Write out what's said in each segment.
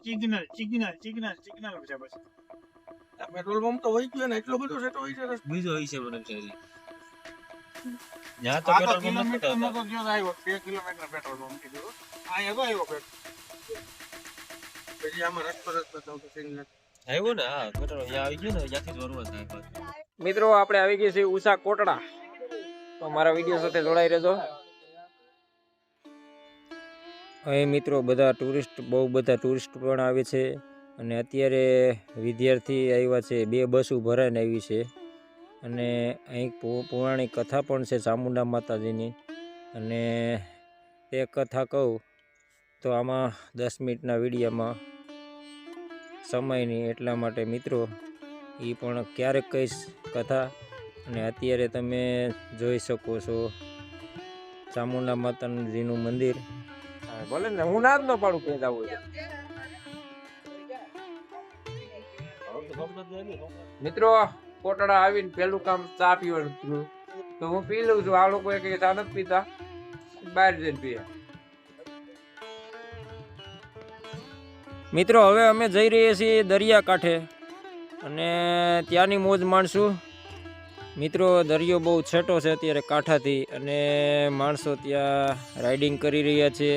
Signal signal signal signal છે બસ. Petrol pump તો હોય ગયો ને એટલો બધો સેટ હોય છે બીજો વિશે મને છે ત્યાં તો આ પેટ્રોલ પંપ નથી કિલોમીટર નો હોતા. તો જ્યાં આવ્યો 2 કિલોમીટર પેટ્રોલ પંપ કીધું. અહીંયા તો આવ્યો પેટ્રોલ. પછી આમાં રસ્તો તો સિગ્નલ આવ્યો ને હા પેટ્રોલ અહીંયા આવી ગયો ને ત્યાંથી જ વરવા થાય પાછું. મિત્રો આપણે આવી ગયા છીએ ઉષા કોટડા, તો મારા વિડીયો સાથે જોડાઈ રહેજો. અહીં મિત્રો બધા ટુરિસ્ટ, બહુ બધા ટુરિસ્ટ પણ આવે છે અને અત્યારે વિદ્યાર્થી આવ્યા છે. 2 બસો ભરાઈને આવી છે અને અહીં પૌરાણિક કથા પણ છે ચામુંડા માતાજીની. અને તે કથા કહું તો આમાં 10 મિનિટના વિડીયોમાં સમય નહીં, એટલા માટે મિત્રો એ પણ ક્યારેક કહીશ કથા. અને અત્યારે તમે જોઈ શકો છો ચામુંડા માતાજીનું મંદિર. ભલે ને હું ના જ ન પાડું કે જવું મિત્રો. કોટડા આવીને પેલું કામ ચા પીવાનું થયું, તો હું પી લઉં છું. આ લોકો કઈ ચા નથી પીતા, બહાર જઈને પીએ. મિત્રો હવે અમે જઈ રહ્યા છીએ દરિયાકાંઠે અને ત્યાંની મોજ માણશું. મિત્રો દરિયો બહુ છેટો છે અત્યારે કાંઠાથી અને માણસો ત્યાં રાઇડિંગ કરી રહ્યા છે.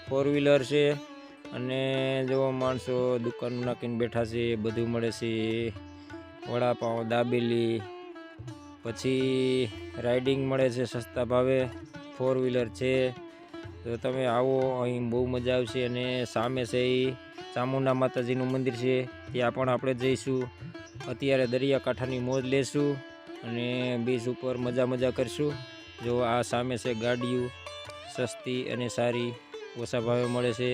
4 વ્હીલર છે અને જો માણસો દુકાન નાખીને બેઠા છે. બધું મળે છે, વડાપાઉં, દાબેલી, પછી રાઇડિંગ મળે છે સસ્તા ભાવે. 4 વ્હીલર છે, તો તમે આવો, અહીં બહુ મજા આવશે. અને સામે છે એ ચામુંડા માતાજીનું મંદિર છે, ત્યાં પણ આપણે જઈશું. અત્યારે દરિયાકાંઠાની મોજ લેશું અને બીચ ઉપર મજા કરશું. જો આ સામે છે ગાડીઓ, સસ્તી અને સારી, ઓછા ભાવે મળે છે.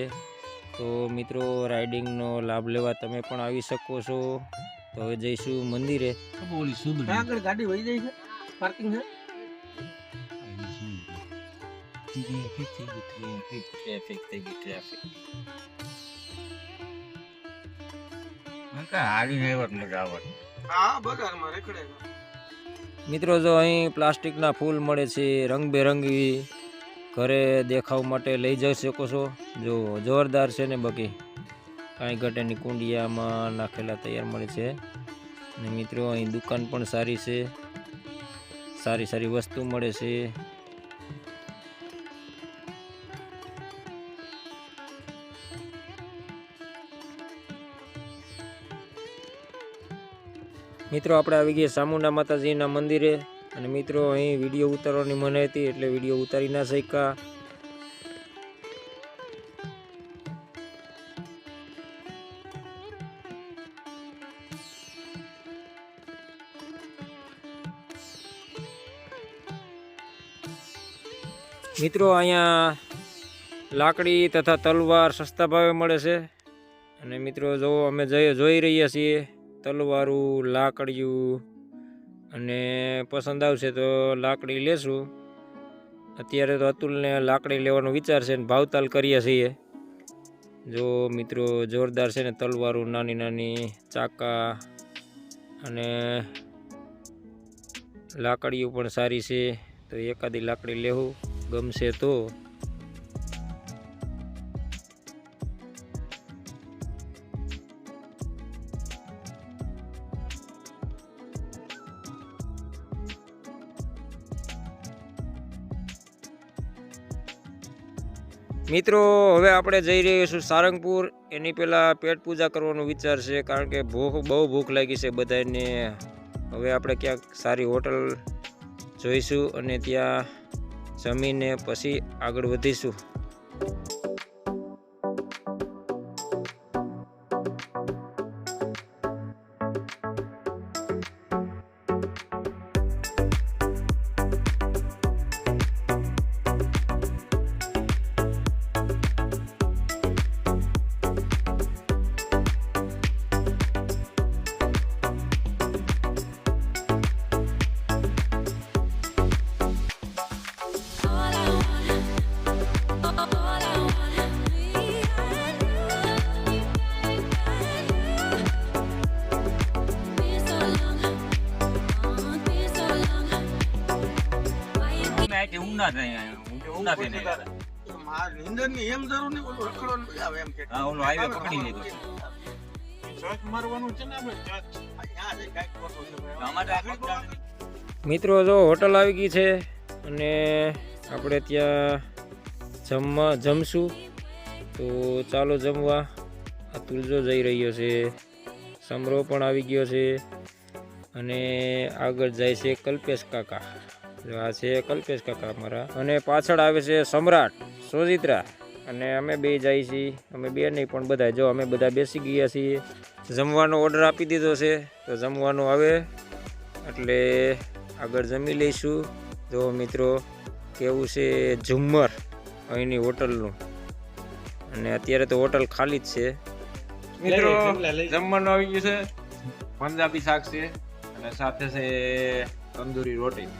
તો મિત્રો રાઇડિંગનો લાભ લેવા તમે પણ આવી શકો છો. તો હવે જઈશું મંદિરે. ઓલી સુંદરી આગળ ગાડી વહી જાય છે, પાર્કિંગ છે. ટ્રાફિક થઈ ગઈ ટ્રાફિક. હારી નહીવત મજા આવે. હા બજારમાં રેખડે. મિત્રો જો અહીં પ્લાસ્ટિકના ફૂલ મળે છે રંગબેરંગી, ઘરે દેખાવ માટે લઈ જઈ શકો છો. જો જોરદાર છે ને, બાકી કાંઈ ઘટેની કુંડિયામાં નાખેલા તૈયાર મળે છે. અને મિત્રો અહીં દુકાન પણ સારી છે, સારી વસ્તુ મળે છે. મિત્રો આપણે આવી ગયા ચામુંડા માતાજીના મંદિરે અને મિત્રો અહીં વિડીયો ઉતારવાની મનાઈ હતી એટલે વિડીયો ઉતારી ના શક્યા. મિત્રો અહીંયા લાકડી તથા તલવાર સસ્તા ભાવે મળે છે. અને મિત્રો જો અમે જોઈ રહ્યા છીએ તલવારું, લાકડીયું, અને પસંદ આવશે તો લાકડી લેશું. અત્યારે તો અતુલને લાકડી લેવાનો વિચાર છે ને ભાવતાલ કરીએ છીએ. જો મિત્રો જોરદાર છે ને તલવારું, નાની ચાકા અને લાકડીઓ પણ સારી છે. તો એકાદી લાકડી લેવું ગમશે તો. મિત્રો હવે આપણે જઈ રહ્યા છું સારંગપુર. એની પહેલાં પેટ પૂજા કરવાનો વિચાર છે, કારણ કે બહુ ભૂખ લાગી છે બધાને. હવે આપણે ક્યાંક સારી હોટલ જોઈશું અને ત્યાં જમીને પછી આગળ વધીશું. ઊંડા થાય ઊંડા થઈને મારે આ નીંદરની એમ જરૂર નહીં, ઓલું રખડવાનું બી આવે એમ કે હા ઓલો હાઈવે પકડી લીધો સચ મારવાનું છે ને આપણે સચ અહીંયા જઈ કાંઈક ખોટું છે ભાઈ. અમારે આગળ મિત્રો જો હોટલ આવી ગઈ છે અને આપણે ત્યાં જમશું. તો ચાલો જમવા. અતુલ જો જઈ રહ્યો છે, સમરો પણ આવી ગયો છે અને આગળ જાય છે કલ્પેશ કાકા. જો આ છે કલ્પેશ કાકા અમારા અને પાછળ આવે છે સમ્રાટ સોજિત્રા અને અમે બે જઈએ છીએ. અમે બે નહીં પણ બધા, જો અમે બધા બેસી ગયા છીએ. જમવાનો ઓર્ડર આપી દીધો છે, તો જમવાનું આવે એટલે આગળ જમી લઈશું. જો મિત્રો કેવું છે ઝુમ્મર અહીંની હોટલનું, અને અત્યારે તો હોટલ ખાલી જ છે. મિત્રો જમવાનું આવી ગયું છે, પંજાબી શાક છે અને સાથે છે તંદૂરી રોટી.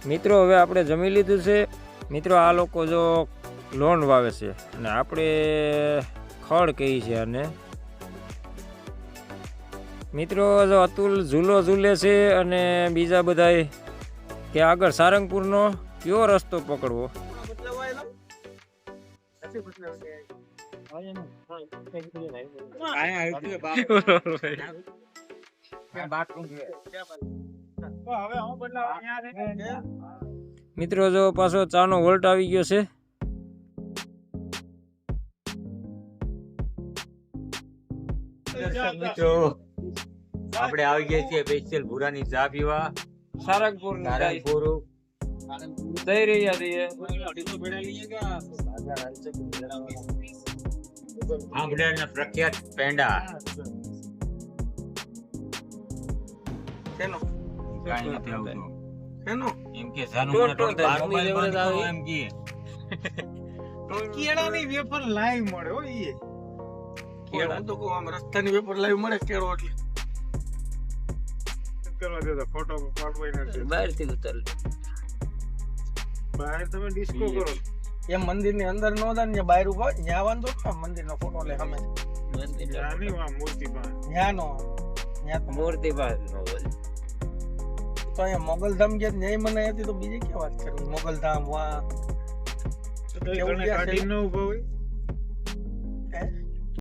મિત્રો હવે આપણે જમી લીધું છે. મિત્રો આ લોકો જો લોન વાવે છે અને આપણે ખડ કહીએ છીએ આને. મિત્રો જો અતુલ ઝૂલો ઝૂલે છે અને બીજા બધા કે આગળ સારંગપુરનો કયો રસ્તો પકડવો. બદલાવાય એમ? નથી બદલાવાય. તો હવે હું બદલાવ અહીંયા છે મિત્રો જો પાછો ચાનો વોલ્ટ આવી ગયો છે. મિત્રો આપણે આવી ગયા છીએ સ્પેશિયલ ભૂરાની ચા પીવા. સારંગપુર નારાયણપુર જઈ રહ્યા છીએ. આંબળેના પ્રખ્યાત પેંડા. શેનો? કાંઈ નથી આવતું. શેનો? એમ કે જાનું મને થોડી બહાર મોબાઈલ બંધ કરો એમ કે. કેળાની વેફર લાઈવ મળે હો ઈ હું તો કહું આમ રસ્તાની પેપર લાઈવ મળે કેળો એટલે કરવા દેતો ફોટો પાડવાય નથી બહારથી ઉતર. બહાર તમે ડિસ્કો કરો એમ મંદિરની અંદર નો જાય ને બહાર ઉભા હોય ત્યાં વાંધો ને મંદિરનો ફોટો લે સામે જાની વા મૂર્તિ પાસે ત્યાં નો ત્યાં મૂર્તિ પાસે નો બોલ. તો અહીંયા મોગલધામ ગયા ન્યાય મને હતી તો બીજી ક્યાં વાત કરવી. મોગલધામ વા તો ઘણે કાઢી ન ઉભો હોય